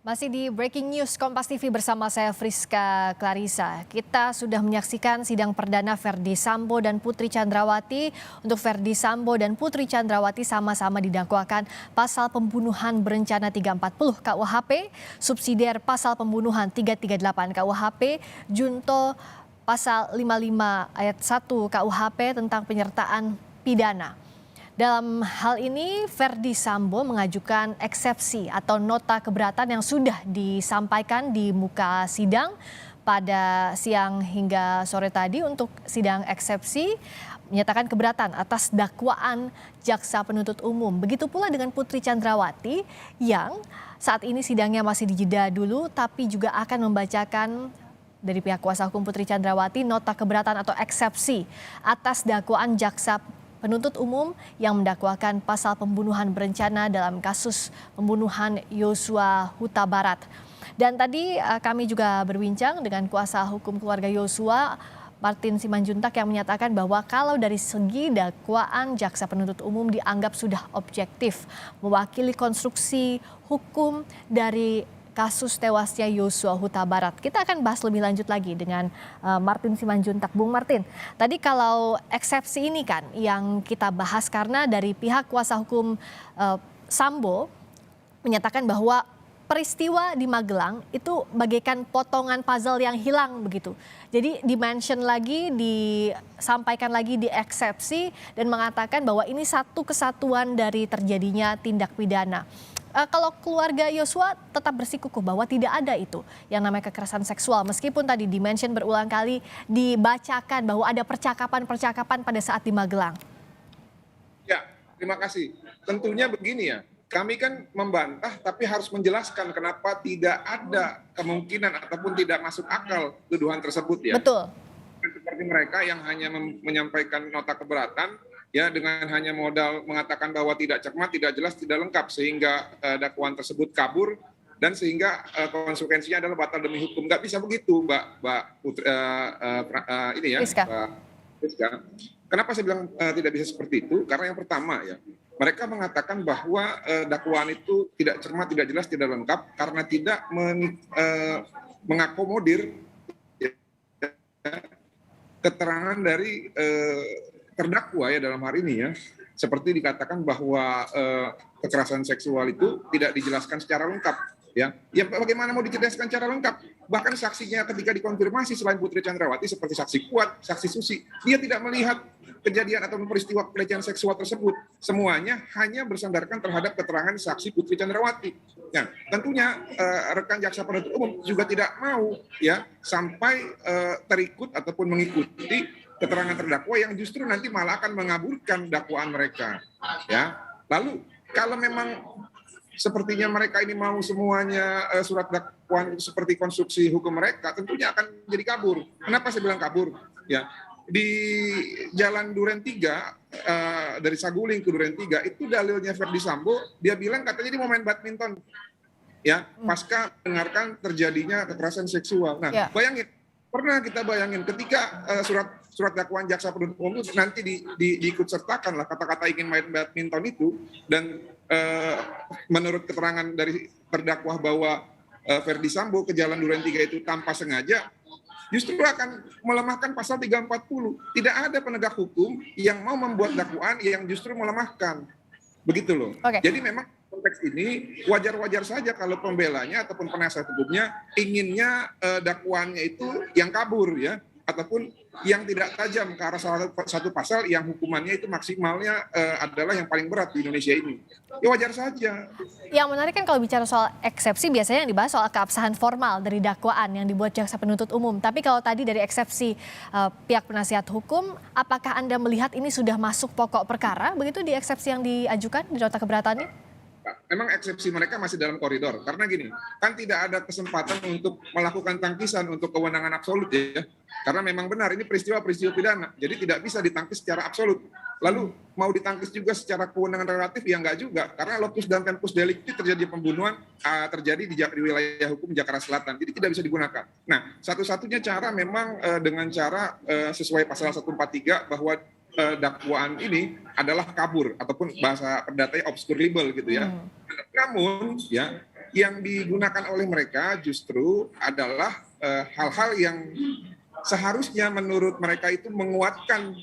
Masih di Breaking News Kompas TV bersama saya Friska Clarissa. Kita sudah menyaksikan sidang perdana Verdi Sambo dan Putri Chandrawati. Untuk Verdi Sambo dan Putri Chandrawati sama-sama didakwakan pasal pembunuhan berencana 340 KUHP, subsidiar pasal pembunuhan 338 KUHP, junto pasal 55 ayat 1 KUHP tentang penyertaan pidana. Dalam hal ini, Verdi Sambo mengajukan eksepsi atau nota keberatan yang sudah disampaikan di muka sidang pada siang hingga sore tadi. Untuk sidang eksepsi menyatakan keberatan atas dakwaan jaksa penuntut umum. Begitu pula dengan Putri Chandrawati yang saat ini sidangnya masih dijeda dulu, tapi juga akan membacakan dari pihak kuasa hukum Putri Chandrawati nota keberatan atau eksepsi atas dakwaan jaksa penuntut umum yang mendakwakan pasal pembunuhan berencana dalam kasus pembunuhan Yosua Huta Barat. Dan tadi kami juga berbincang dengan kuasa hukum keluarga Yosua, Martin Simanjuntak, yang menyatakan bahwa kalau dari segi dakwaan jaksa penuntut umum dianggap sudah objektif, mewakili konstruksi hukum dari kasus tewasnya Yosua Huta Barat. Kita akan bahas lebih lanjut lagi dengan Martin Simanjuntak. Bung Martin, tadi kalau eksepsi ini kan yang kita bahas karena dari pihak kuasa hukum Sambo menyatakan bahwa peristiwa di Magelang itu bagaikan potongan puzzle yang hilang begitu. Jadi dimention lagi, disampaikan lagi di eksepsi dan mengatakan bahwa ini satu kesatuan dari terjadinya tindak pidana. Kalau keluarga Yosua tetap bersikukuh bahwa tidak ada itu yang namanya kekerasan seksual, meskipun tadi dimention berulang kali, dibacakan bahwa ada percakapan-percakapan pada saat di Magelang. Ya, terima kasih. Tentunya begini ya, kami kan membantah tapi harus menjelaskan kenapa tidak ada kemungkinan ataupun tidak masuk akal tuduhan tersebut ya. Betul. Seperti mereka yang hanya menyampaikan nota keberatan, ya dengan hanya modal mengatakan bahwa tidak cermat, tidak jelas, tidak lengkap, sehingga dakwaan tersebut kabur dan sehingga konsekuensinya adalah batal demi hukum. Nggak bisa begitu, Mbak Putri, ini ya, Rizka. Mbak Rizka. Kenapa saya bilang tidak bisa seperti itu? Karena yang pertama ya, mereka mengatakan bahwa dakwaan itu tidak cermat, tidak jelas, tidak lengkap karena tidak mengakomodir keterangan dari terdakwa ya dalam hari ini ya, seperti dikatakan bahwa kekerasan seksual itu tidak dijelaskan secara lengkap ya. Ya bagaimana mau dijelaskan secara lengkap? Bahkan saksinya ketika dikonfirmasi selain Putri Chandrawati seperti saksi Kuat, saksi Susi, dia tidak melihat kejadian atau peristiwa pelecehan seksual tersebut. Semuanya hanya bersandarkan terhadap keterangan saksi Putri Chandrawati. Nah, tentunya rekan jaksa penuntut umum juga tidak mau ya sampai terikut ataupun mengikuti keterangan terdakwa yang justru nanti malah akan mengaburkan dakwaan mereka. Ya, lalu kalau memang sepertinya mereka ini mau semuanya surat dakwaan seperti konstruksi hukum mereka, tentunya akan jadi kabur. Kenapa saya bilang kabur? Ya, di Jalan Duren 3 dari Saguling ke Duren 3 itu dalilnya Verdi Sambo, dia bilang katanya dia mau main badminton. Ya, pasca mendengarkan terjadinya kekerasan seksual. Nah, bayangin, pernah kita bayangin ketika surat dakwaan jaksa penuntut umum itu nanti diikut sertakan lah kata-kata ingin main badminton itu, dan menurut keterangan dari terdakwa bahwa Verdi Sambo ke Jalan Duren 3 itu tanpa sengaja, justru akan melemahkan pasal 340. Tidak ada penegak hukum yang mau membuat dakwaan yang justru melemahkan. Begitu loh. Okay. Jadi memang konteks ini wajar-wajar saja kalau pembelanya ataupun penasihat hukumnya inginnya dakwaannya itu yang kabur ya, ataupun yang tidak tajam ke arah salah satu pasal yang hukumannya itu maksimalnya adalah yang paling berat di Indonesia ini. Ya wajar saja. Yang menarik kan kalau bicara soal eksepsi biasanya yang dibahas soal keabsahan formal dari dakwaan yang dibuat jaksa penuntut umum. Tapi kalau tadi dari eksepsi pihak penasihat hukum, apakah Anda melihat ini sudah masuk pokok perkara begitu di eksepsi yang diajukan di nota keberatannya? Memang eksepsi mereka masih dalam koridor, karena gini, kan tidak ada kesempatan untuk melakukan tangkisan untuk kewenangan absolut ya, karena memang benar ini peristiwa pidana, jadi tidak bisa ditangkis secara absolut. Lalu mau ditangkis juga secara kewenangan relatif ya enggak juga, karena locus dan tempus delicti terjadi pembunuhan terjadi di wilayah hukum Jakarta Selatan, jadi tidak bisa digunakan. Nah, satu-satunya cara memang dengan cara sesuai pasal 143 bahwa dakwaan ini adalah kabur ataupun bahasa perdatanya obscurable gitu ya. Namun ya yang digunakan oleh mereka justru adalah hal-hal yang seharusnya menurut mereka itu menguatkan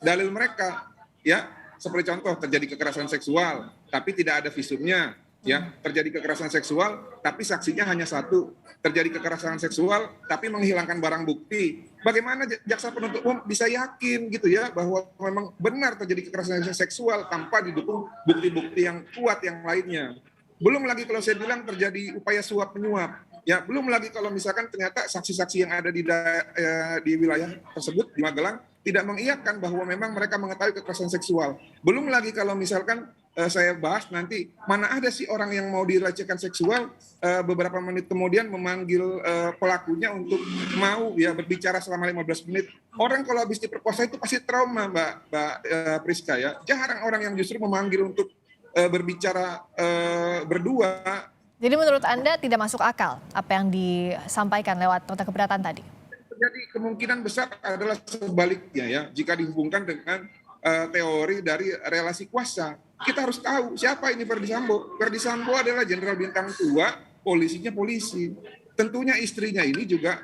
dalil mereka, ya, seperti contoh terjadi kekerasan seksual tapi tidak ada visumnya, ya, terjadi kekerasan seksual tapi saksinya hanya satu, terjadi kekerasan seksual tapi menghilangkan barang bukti. Bagaimana jaksa penuntut umum bisa yakin gitu ya bahwa memang benar terjadi kekerasan seksual tanpa didukung bukti-bukti yang kuat yang lainnya? Belum lagi kalau saya bilang terjadi upaya suap menyuap. Ya, belum lagi kalau misalkan ternyata saksi-saksi yang ada di wilayah tersebut di Magelang tidak mengiyakan bahwa memang mereka mengetahui kekerasan seksual. Belum lagi kalau misalkan saya bahas nanti mana ada sih orang yang mau dilecehkan seksual beberapa menit kemudian memanggil pelakunya untuk mau ya berbicara selama 15 menit. Orang kalau habis diperkosa itu pasti trauma, Mbak Priska ya. Jarang orang yang justru memanggil untuk berbicara berdua. Jadi menurut Anda tidak masuk akal apa yang disampaikan lewat nota keberatan tadi? Jadi kemungkinan besar adalah sebaliknya ya, jika dihubungkan dengan teori dari relasi kuasa. Kita harus tahu siapa ini Verdi Sambo. Verdi Sambo adalah jenderal bintang 2, polisinya polisi. Tentunya istrinya ini juga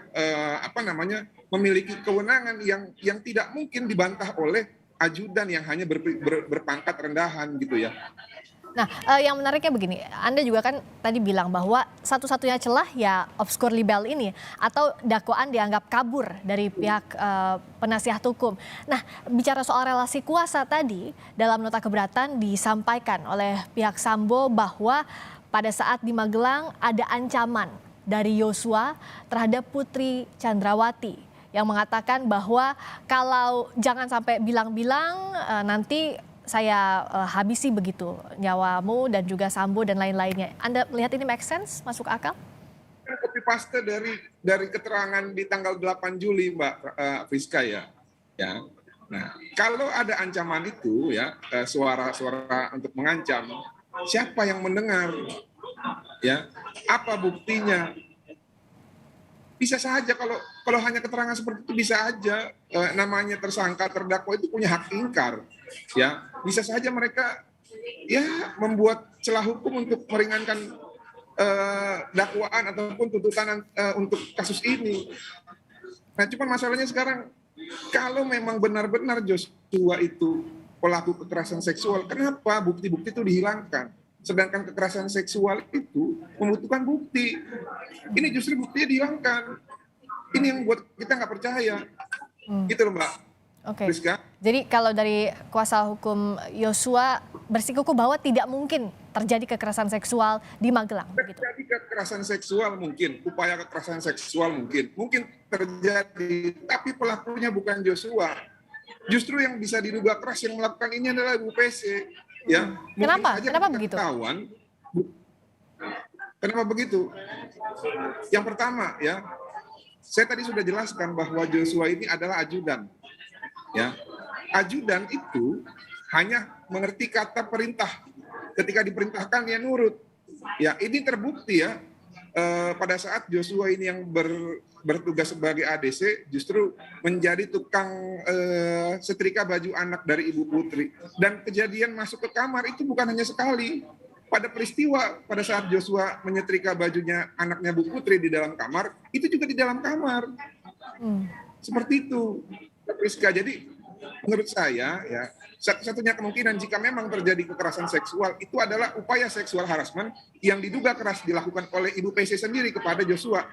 memiliki kewenangan yang tidak mungkin dibantah oleh ajudan yang hanya berpangkat rendahan gitu ya. Nah, yang menariknya begini, Anda juga kan tadi bilang bahwa satu-satunya celah ya obscur libel ini atau dakwaan dianggap kabur dari pihak penasihat hukum. Nah, bicara soal relasi kuasa tadi, dalam nota keberatan disampaikan oleh pihak Sambo bahwa pada saat di Magelang ada ancaman dari Yosua terhadap Putri Chandrawati yang mengatakan bahwa kalau jangan sampai bilang-bilang nanti saya habisi begitu nyawamu dan juga Sambo dan lain-lainnya. Anda melihat ini make sense, masuk akal? Copy paste dari keterangan di tanggal 8 Juli Mbak Friska ya. Nah, kalau ada ancaman itu ya, suara-suara untuk mengancam, siapa yang mendengar? Ya, apa buktinya? Bisa saja kalau hanya keterangan seperti itu bisa aja namanya tersangka terdakwa itu punya hak ingkar. Ya, bisa saja mereka ya membuat celah hukum untuk meringankan dakwaan ataupun tuntutan untuk kasus ini. Nah, cuma masalahnya sekarang kalau memang benar-benar Joshua itu pelaku kekerasan seksual, kenapa bukti-bukti itu dihilangkan? Sedangkan kekerasan seksual itu membutuhkan bukti. Ini justru buktinya dihilangkan. Ini yang buat kita nggak percaya. Gitu loh Mbak. Oke. Priska. Jadi kalau dari kuasa hukum Yosua bersikukuh bahwa tidak mungkin terjadi kekerasan seksual di Magelang. Begitu. Terjadi kekerasan seksual mungkin, upaya kekerasan seksual mungkin terjadi, tapi pelakunya bukan Joshua. Justru yang bisa diduga keras yang melakukan ini adalah Ibu PC. Ya, Kenapa begitu? Kenapa begitu? Yang pertama ya, saya tadi sudah jelaskan bahwa Joshua ini adalah ajudan. Ya, ajudan itu hanya mengerti kata perintah. Ketika diperintahkan dia nurut. Ya, ini terbukti ya. Pada saat Joshua ini yang bertugas sebagai ADC justru menjadi tukang setrika baju anak dari Ibu Putri. Dan kejadian masuk ke kamar itu bukan hanya sekali. Pada peristiwa pada saat Joshua menyetrika bajunya anaknya Bu Putri di dalam kamar, itu juga di dalam kamar. Seperti itu, Priska. Jadi menurut saya ya satu-satunya kemungkinan jika memang terjadi kekerasan seksual itu adalah upaya seksual harassment yang diduga keras dilakukan oleh Ibu PC sendiri kepada Joshua.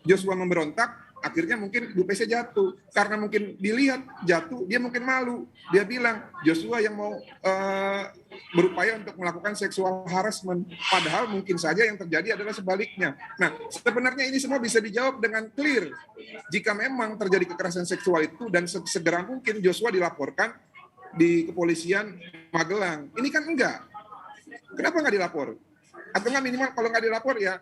Joshua memberontak, akhirnya mungkin Ibu PC jatuh. Karena mungkin dilihat jatuh, dia mungkin malu. Dia bilang Joshua yang mau berupaya untuk melakukan seksual harassment. Padahal mungkin saja yang terjadi adalah sebaliknya. Nah, sebenarnya ini semua bisa dijawab dengan clear. Jika memang terjadi kekerasan seksual itu dan segera mungkin Joshua dilaporkan di kepolisian Magelang. Ini kan enggak. Kenapa nggak dilapor? Atau nggak minimal kalau nggak dilapor ya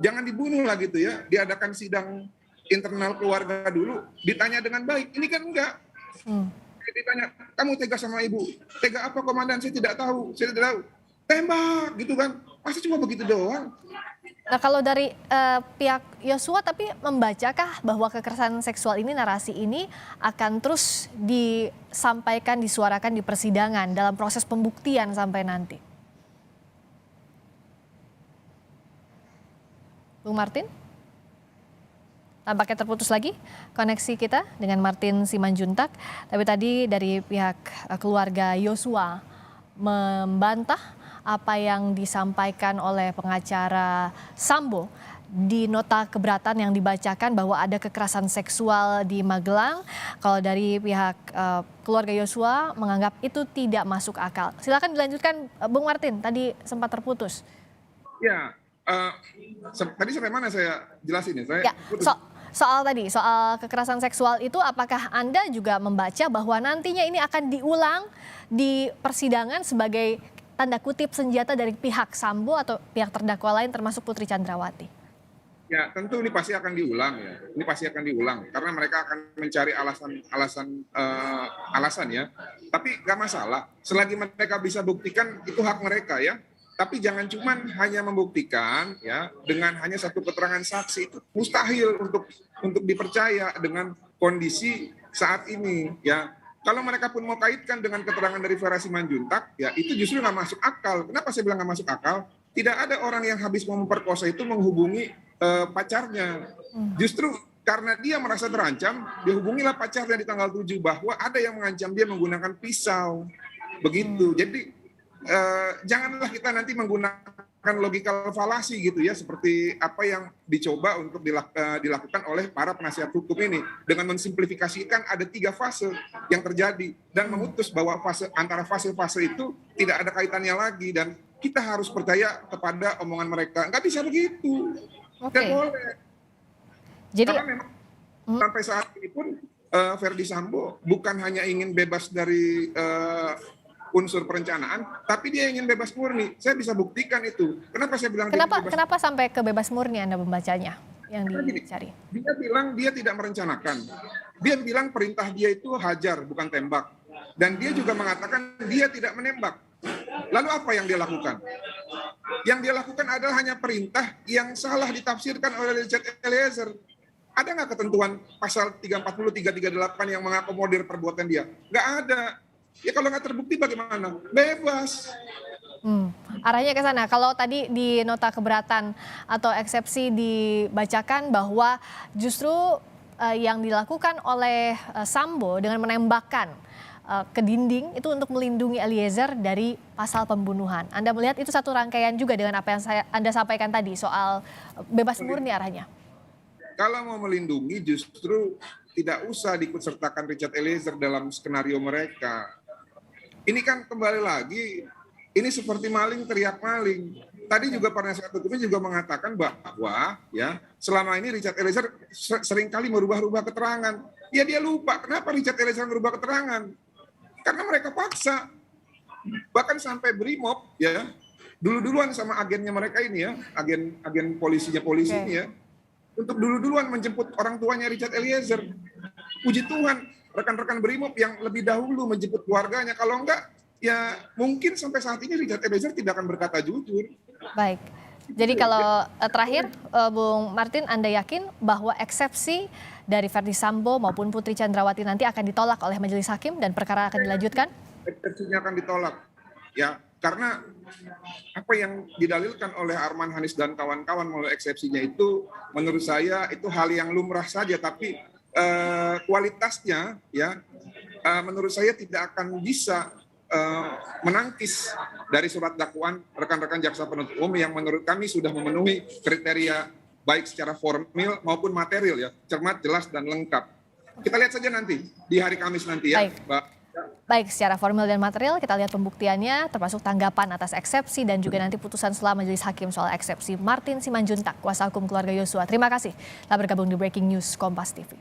jangan dibunuh lah gitu ya. Diadakan sidang internal keluarga dulu, ditanya dengan baik. Ini kan enggak. Ditanya, kamu tega sama ibu? Tega apa komandan? Saya tidak tahu. Tembak gitu kan. Masa cuma begitu doang? Nah, kalau dari pihak Yosua tapi membacakah bahwa kekerasan seksual ini, narasi ini akan terus disampaikan, disuarakan di persidangan dalam proses pembuktian sampai nanti? Bung Martin? Tampaknya terputus lagi koneksi kita dengan Martin Simanjuntak. Tapi tadi dari pihak keluarga Yosua membantah apa yang disampaikan oleh pengacara Sambo di nota keberatan yang dibacakan bahwa ada kekerasan seksual di Magelang. Kalau dari pihak keluarga Yosua menganggap itu tidak masuk akal. Silakan dilanjutkan Bung Martin, tadi sempat terputus. Ya, tadi sampai mana saya jelasin ya? Saya Ya, soal kekerasan seksual itu, apakah Anda juga membaca bahwa nantinya ini akan diulang di persidangan sebagai tanda kutip senjata dari pihak Sambo atau pihak terdakwa lain termasuk Putri Chandrawati? Ya, tentu ini pasti akan diulang ya. Ini pasti akan diulang karena mereka akan mencari alasan ya. Tapi nggak masalah. Selagi mereka bisa buktikan itu hak mereka ya. Tapi jangan cuman hanya membuktikan ya dengan hanya satu keterangan saksi, itu mustahil untuk dipercaya dengan kondisi saat ini ya. Kalau mereka pun mau kaitkan dengan keterangan dari Vera Simanjuntak ya itu justru nggak masuk akal. Kenapa saya bilang nggak masuk akal? Tidak ada orang yang habis mau memperkosa itu menghubungi pacarnya. Justru karena dia merasa terancam, dia hubungilah pacarnya di tanggal 7 bahwa ada yang mengancam dia menggunakan pisau. Begitu. Jadi janganlah kita nanti menggunakan logikal falasi gitu ya, seperti apa yang dicoba untuk dilakukan oleh para penasihat hukum ini dengan mensimplifikasikan ada 3 fase yang terjadi dan memutus bahwa antara fase-fase itu tidak ada kaitannya lagi dan kita harus percaya kepada omongan mereka. Nggak bisa begitu. Nggak boleh. Jadi, karena memang sampai saat ini pun Verdi Sambo bukan hanya ingin bebas dari unsur perencanaan, tapi dia ingin bebas murni. Saya bisa buktikan itu. Kenapa saya bilang kenapa sampai ke bebas murni Anda membacanya yang dicari? Dia bilang dia tidak merencanakan. Dia bilang perintah dia itu hajar, bukan tembak. Dan dia juga mengatakan dia tidak menembak. Lalu apa yang dia lakukan? Yang dia lakukan adalah hanya perintah yang salah ditafsirkan oleh Richard Eliezer. Ada nggak ketentuan pasal 340, 338 yang mengakomodir perbuatan dia? Nggak ada. Ya kalau nggak terbukti bagaimana? Bebas. Arahnya ke sana. Kalau tadi di nota keberatan atau eksepsi dibacakan bahwa justru yang dilakukan oleh Sambo dengan menembakkan ke dinding itu untuk melindungi Eliezer dari pasal pembunuhan. Anda melihat itu satu rangkaian juga dengan apa yang Anda sampaikan tadi soal bebas murni arahnya? Kalau mau melindungi justru tidak usah diikutsertakan Richard Eliezer dalam skenario mereka. Ini kan kembali lagi, ini seperti maling teriak maling. Tadi juga penasihat hukumnya juga mengatakan bahwa ya selama ini Richard Eliezer seringkali merubah-rubah keterangan. Ya dia lupa kenapa Richard Eliezer merubah keterangan. Karena mereka paksa. Bahkan sampai Brimob ya, dulu-duluan sama agennya mereka ini ya, agen polisi ini ya, untuk dulu-duluan menjemput orang tuanya Richard Eliezer. Puji Tuhan, rekan-rekan Brimob yang lebih dahulu menjemput keluarganya. Kalau enggak, ya mungkin sampai saat ini Richard Eliezer tidak akan berkata jujur. Baik. Jadi kalau terakhir, Bung Martin, Anda yakin bahwa eksepsi dari Verdi Sambo maupun Putri Chandrawati nanti akan ditolak oleh majelis hakim dan perkara akan dilanjutkan? Eksepsinya akan ditolak. Ya, karena apa yang didalilkan oleh Arman Hanis dan kawan-kawan melalui eksepsinya itu menurut saya itu hal yang lumrah saja, tapi kualitasnya ya menurut saya tidak akan bisa menangkis dari surat dakwaan rekan-rekan jaksa penuntut umum yang menurut kami sudah memenuhi kriteria baik secara formil maupun material ya, cermat, jelas dan lengkap. Kita lihat saja nanti di hari Kamis nanti ya. Baik, secara formil dan material kita lihat pembuktiannya termasuk tanggapan atas eksepsi dan juga nanti putusan setelah majelis hakim soal eksepsi. Martin Simanjuntak, kuasa hukum keluarga Yosua. Terima kasih telah bergabung di Breaking News Kompas TV.